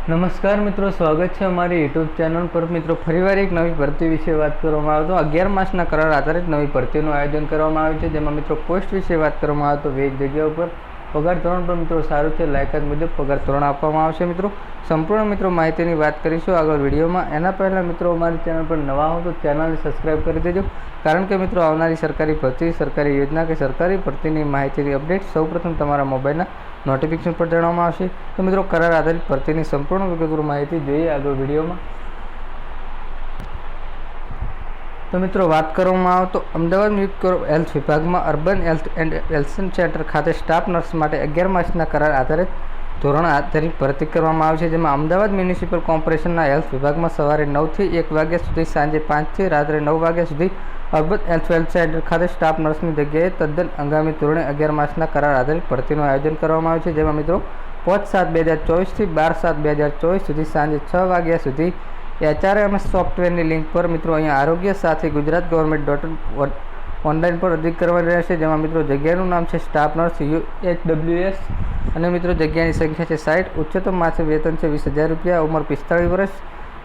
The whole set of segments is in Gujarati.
નમસ્કાર મિત્રો, સ્વાગત છે અમારી યુટ્યુબ ચેનલ પર। મિત્રો ફરીવાર એક નવી ભરતી વિશે વાત કરવામાં આવે તો 11 માસના કરાર આધારિત નવી ભરતીનું આયોજન કરવામાં આવ્યું છે, જેમાં મિત્રો પોસ્ટ વિશે વાત કરવામાં આવે તો 20 જગ્યાઓ પર પગાર ધોરણ પણ મિત્રો સારું છે, લાયકાત મુજબ પગાર ધોરણ આપવામાં આવશે। મિત્રો સંપૂર્ણ મિત્રો માહિતીની વાત કરીશું આગળ વિડીયોમાં। એના પહેલાં મિત્રો અમારી ચેનલ પર નવા હો તો ચેનલને સબસ્ક્રાઈબ કરી દેજો, કારણ કે મિત્રો આવનારી સરકારી ભરતી, સરકારી યોજના કે સરકારી ભરતીની માહિતીની અપડેટ સૌપ્રથમ તમારા મોબાઈલના નોટિફિકેશન પર જણાવવામાં આવશે। તો મિત્રો કરાર આધારિત ભરતીની સંપૂર્ણ વિગતવાર માહિતી જોઈએ આગળ વિડીયોમાં। તો મિત્રો વાત કરવામાં આવે તો અમદાવાદ મ્યુનિસિપલ હેલ્થ વિભાગમાં urban health and wellness centre ખાતે સ્ટાફ નર્સ માટે 11 માસના કરાર આધારિત ધોરણ આધારિત ભરતી કરવામાં આવે છે, જેમાં અમદાવાદ મ્યુનિસિપલ કોર્પોરેશનના હેલ્થ વિભાગમાં સવારે 9 થી 1 વાગ્યા સુધી, સાંજે 5 થી રાત્રે 9 વાગ્યા સુધી અર્બન હેલ્થ વેલનેસ સેન્ટર ખાતે સ્ટાફ નર્સની જગ્યાએ તદ્દન હંગામી ધોરણે 11 માસના કરાર આધારિત ભરતીનું આયોજન કરવામાં આવ્યું છે, જેમાં મિત્રો 5/7/2024 થી 12/7/2024 સુધી સાંજે 6 વાગ્યા સુધી HRMS સોફ્ટવેરની લિંક પર મિત્રો અહીંયા આરોગ્ય સાથી ગુજરાત ગવર્મેન્ટ ઓનલાઈન પર અરજી કરવાની રહેશે, જેમાં મિત્રો જગ્યાનું નામ છે સ્ટાફ નર્સ UHWS અને મિત્રો જગ્યાની સંખ્યા છે 60। ઉચ્ચતમ માસિક વેતન છે 20,000 રૂપિયા। ઉંમર 45 વર્ષ।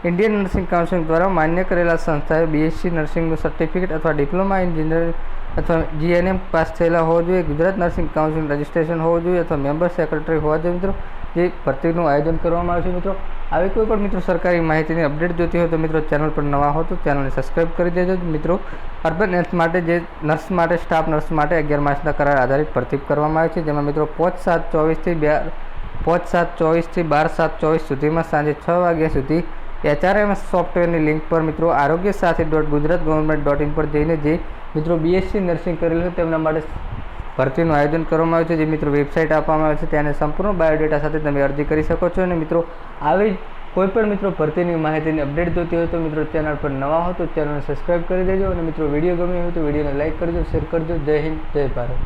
ઇન્ડિયન નર્સિંગ કાઉન્સિલ દ્વારા માન્ય કરેલા સંસ્થાએ BSc નર્સિંગનું સર્ટિફિકેટ અથવા ડિપ્લોમા એન્જિનિયરિંગ અથવા GNM પાસ થયેલા હોવો જોઈએ। ગુજરાત નર્સિંગ કાઉન્સિલ રજિસ્ટ્રેશન હોવું જોઈએ અથવા મેમ્બર સેક્રેટરી હોવા જોઈએ મિત્રો જે ભરતીનું આયોજન કરવામાં આવે છે। મિત્રો આવી કોઈ પણ મિત્રો સરકારી માહિતીની અપડેટ જોતી હોય તો મિત્રો ચેનલ પર નવા હો તો ચેનલને સબસ્ક્રાઈબ કરી દેજો। મિત્રો અર્બન હેલ્થ માટે જે નર્સ માટે સ્ટાફ નર્સ માટે 11 માસના કરાર આધારિત ભરતી કરવામાં આવે છે, જેમાં મિત્રો 5/7/24 થી 12/7/24 સુધીમાં સાંજે 6 વાગ્યા સુધી HRMS સોફ્ટવેરની લિંક પર મિત્રો આરોગ્ય સાથી .gujaratgovernment.in પર જઈને જે મિત્રો BSc નર્સિંગ કરેલું છે તેમના માટે ભરતીનું આયોજન કરવામાં આવ્યું છે, જે મિત્રો વેબસાઇટ આપવામાં આવે છે તેને સંપૂર્ણ બાયોડેટા સાથે તમે અરજી કરી શકો છો। અને મિત્રો આવી કોઈ પણ મિત્રો ભરતીની માહિતીની અપડેટ જોતી હોય તો મિત્રો ચેનલ પર નવા હો તો ચેનલને સબસ્ક્રાઈબ કરી દેજો અને મિત્રો વિડીયો ગમ્યો હોય તો વિડીયોને લાઇક કરજો, શેર કરજો। જય હિન્દ, જય ભારત।